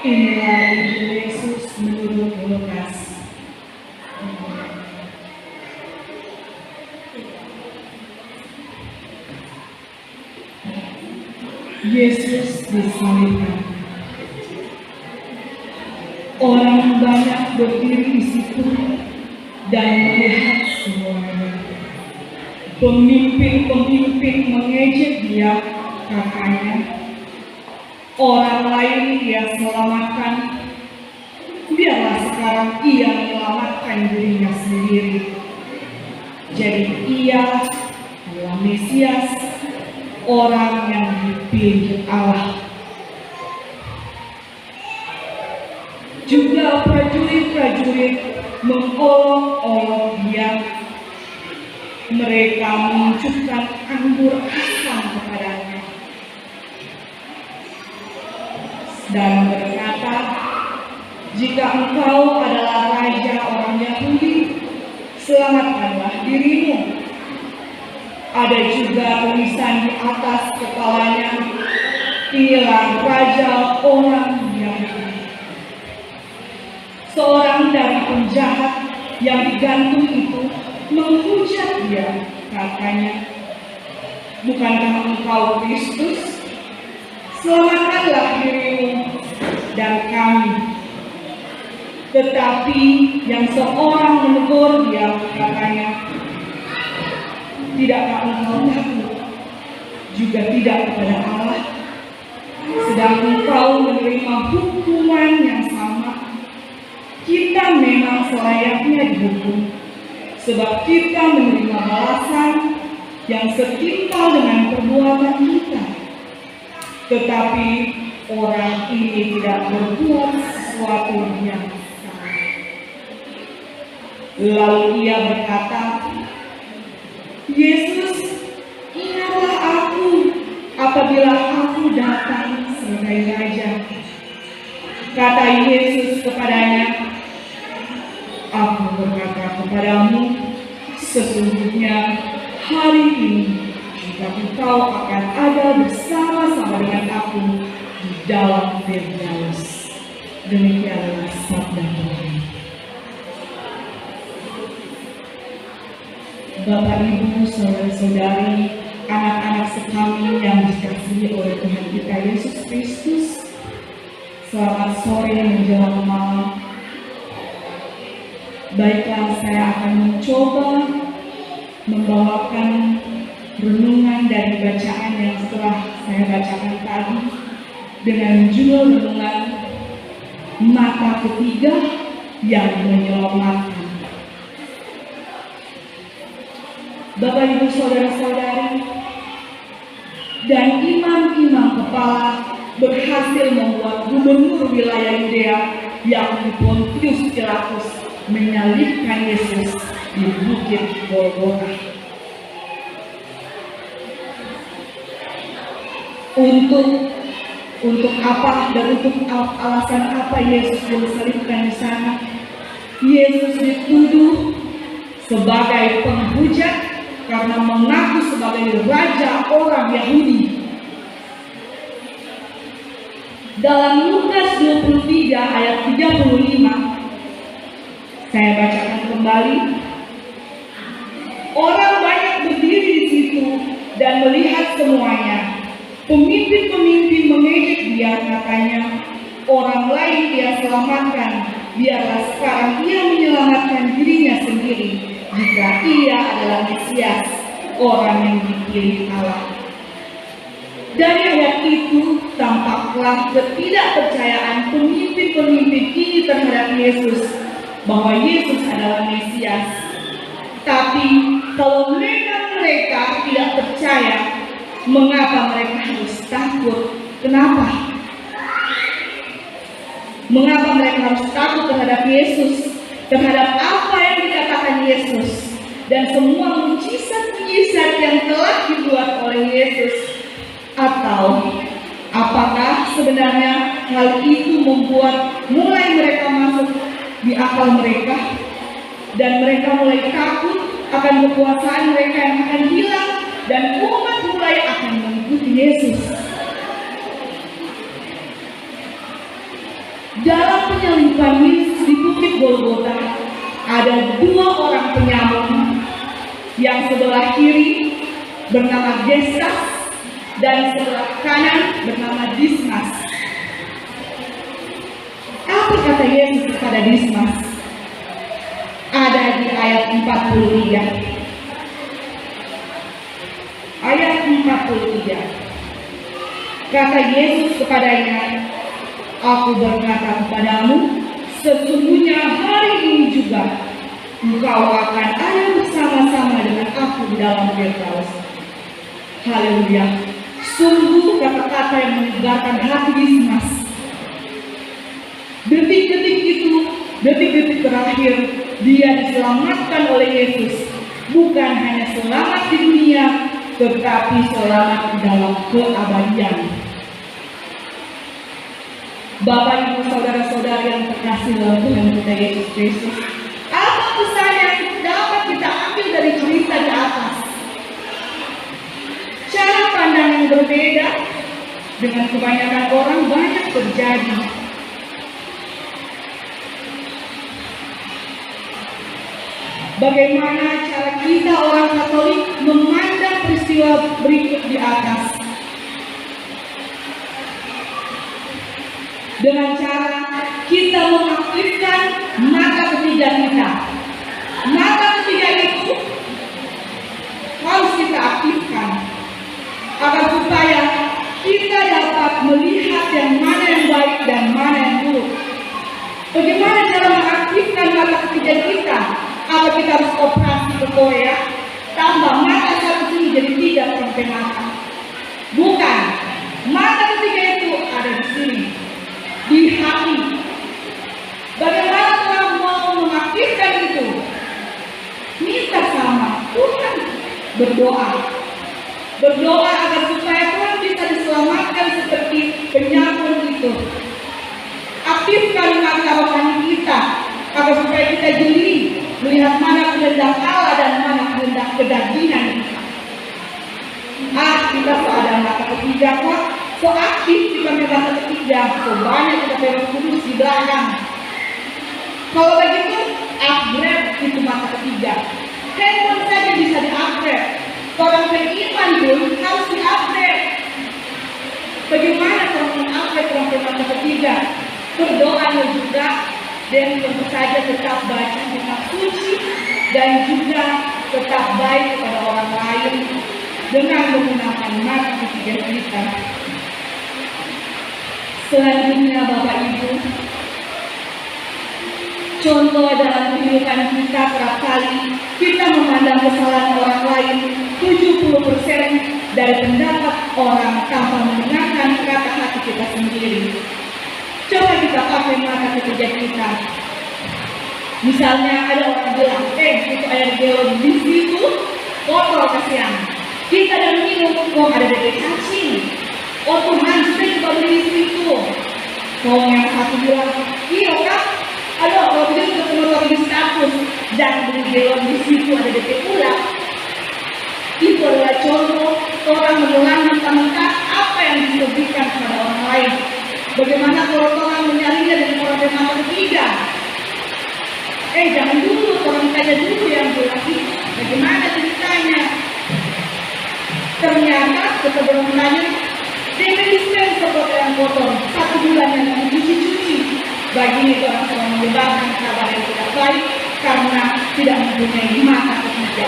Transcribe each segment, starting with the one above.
Inilah Injil Yesus menurut Lukas. Yesus disalibkan. Orang banyak berdiri di situ dan melihat semuanya. Pemimpin-pemimpin mengejek dia, katanya, orang lain dia selamatkan, biarlah sekarang ia menyelamatkan dirinya sendiri. Jadi ia adalah Mesias, orang yang dipilih Allah. Juga prajurit-prajurit mengolok-olok dia. Mereka menunjukkan anggur asam kepadanya dan berkata, jika engkau adalah raja orang Yahudi, selamatkanlah dirimu. Ada juga tulisan di atas kepalanya, inilah raja orang Yahudi. Seorang dari penjahat yang digantung itu menghujat dia, katanya, bukankah engkau Kristus? Selamatkanlah dirimu dan kami. Tetapi yang seorang menegur dia, katanya, tidakkah engkau takut juga tidak kepada Allah, sedang engkau menerima hukuman yang sama? Kita memang selayaknya dihukum, sebab kita menerima balasan yang setimpal dengan perbuatan kita. Tetapi orang ini tidak berbuat sesuatu yang salah. Lalu ia berkata, Yesus, ingatlah aku apabila aku datang sebagai raja. Kata Yesus kepadanya, aku berkata kepadamu, sesungguhnya hari ini juga engkau akan ada bersama-sama dengan aku di dalam Firdaus. Demikianlah sabda Tuhan. Bapak, Ibu, saudara-saudari, anak-anak sekalian yang dikasihi oleh Tuhan kita Yesus Kristus, selamat sore menjelang malam. Baiklah, saya akan mencoba membawakan renungan dari bacaan yang telah saya bacakan tadi dengan judul renungan mata ketiga yang menyelamatkan. Bapak, Ibu, saudara-saudari, dan imam-imam kepala berhasil membuat gubernur wilayah Yudea yakni Pontius Pilatus menyalibkan Yesus di Bukit Golgota. Untuk apa dan untuk alasan apa Yesus disalibkan di sana? Yesus dituduh sebagai penghujat karena mengaku sebagai raja orang Yahudi. Dalam Lukas 23 ayat 35, saya bacakan kembali. Orang banyak berdiri di situ dan melihat semuanya. Pemimpin-pemimpin mengejek dia, katanya, orang lain dia selamatkan, biarlah sekarang ia menyelamatkan dirinya sendiri, jika ia adalah Mesias, orang yang dipilih Allah. Dari ayat itu tampaklah ketidakpercayaan pemimpin-pemimpin ini terhadap Yesus, bahwa Yesus adalah Mesias. Tapi kalau mereka tidak percaya, mengapa mereka harus takut? Kenapa? Mengapa mereka harus takut terhadap Yesus? Terhadap apa yang dikatakan Yesus dan semua mujizat-mujizat yang telah dibuat oleh Yesus? Atau apakah sebenarnya hal itu membuat mulai mereka masuk di akal mereka dan mereka mulai takut akan kekuasaan mereka yang akan hilang dan umat mulai akan mengikuti Yesus? dalam penyaliban Yesus di Bukit Golgota ada 2 orang penyamun, yang sebelah kiri bernama Gestas dan sebelah kanan bernama Dismas. Apa kata Yesus kepada Dismas? Ada di ayat 43. Ayat 43. Kata Yesus kepadanya, "Aku berkata kepadamu, sesungguhnya hari ini juga engkau akan ada bersama-sama dengan aku di dalam Firdaus." Haleluya. Sungguh kata-kata yang menyegarkan hati Dismas. Detik-detik itu, detik-detik terakhir, dia diselamatkan oleh Yesus. Bukan hanya selamat di dunia, tetapi selamat di dalam keabadian. Bapak, Ibu, saudara-saudari yang terkasih dalam Tuhan kita Yesus Kristus, apa pesan yang dapat kita ambil dari cerita di atas? Cara pandang yang berbeda dengan kebanyakan orang banyak terjadi. Bagaimana cara kita orang Katolik memandang peristiwa berikut di atas? Dengan cara kita mengaktifkan mata ketiga kita. Mata ketiga itu harus kita aktifkan agar supaya kita dapat melihat yang mana yang baik dan mana yang buruk. Bagaimana cara mengaktifkan mata ketiga kita? Apa kita harus operasi ke Korea, tambah mata satu sini jadi 3 sampai mata? Bukan. Mata ketiga itu ada di sini, di hati. Bagaimana Tuhan mau mengaktifkan itu? Minta sama Tuhan, berdoa agar supaya Tuhan bisa diselamatkan seperti penyamun itu. Aktifkan mata rohani kita agar supaya kita jeli melihat mana kehendak Allah dan mana kehendak kedagingan kita. Kita ada mata ketiga kok, so aktif kita mata ketiga, so banyak kita Roh Kudus di belakang. Kalau begitu, upgrade itu mata ketiga. Handphone saja bisa di-upgrade. Orang beriman pun harus di-upgrade. Bagaimana kalau mengupgrade orang mata ketiga? Berdoa juga. Dan tentu saja tetap baca kitab suci dan juga tetap baik kepada orang lain dengan menggunakan mata ketiga kita. Selanjutnya Bapak Ibu, contoh dalam kehidupan kita kerap kali kita memandang kesalahan orang lain 70% dari pendapat orang tanpa mendengarkan kata hati kita sendiri. Coba kita pakai mata ketiga kita. Misalnya ada orang bilang, itu air galon di situ kotor kasihan. Kita dan minum, kok ada bebek cacing. Oh Tuhan, saya juga beli di situ. Kalau yang satu bilang, iya kak, aduh kalau begitu ketemu lagi di status dan beli galon di situ ada bebek ulat. Itu adalah contoh orang mengulang mentah-mentah apa yang disebutkan kepada orang lain. Bagaimana kalau orang menyalinya dengan orang yang mata ketiga? Jangan dulu, orang tanya dulu yang bilang, bagaimana ceritanya? Ternyata ketika orang tanya, dia dispenser kotor yang kotor, 1 bulan yang dicuci-cuci. Bagi itu orang sedang menyebarkan kabar yang tidak baik karena tidak mempunyai mata ketiga.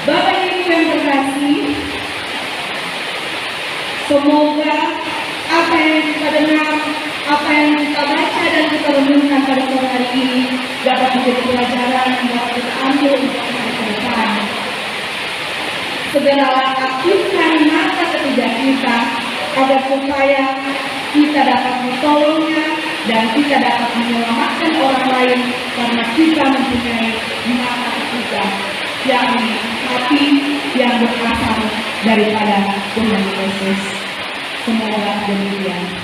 Bapak Ibu yang terkasih, semoga apa yang kita dengar, apa yang kita baca dan kita renungkan pada sore hari ini dapat menjadi pelajaran yang dapat kita ambil untuk hari ke depan. Segeralah aktifkan mata ketiga kita agar supaya kita dapat menolongnya dan kita dapat menyelamatkan orang lain karena kita mempunyai mata ketiga, yakni hati yang berasal daripada Tuhan Yesus. Semoga demikian.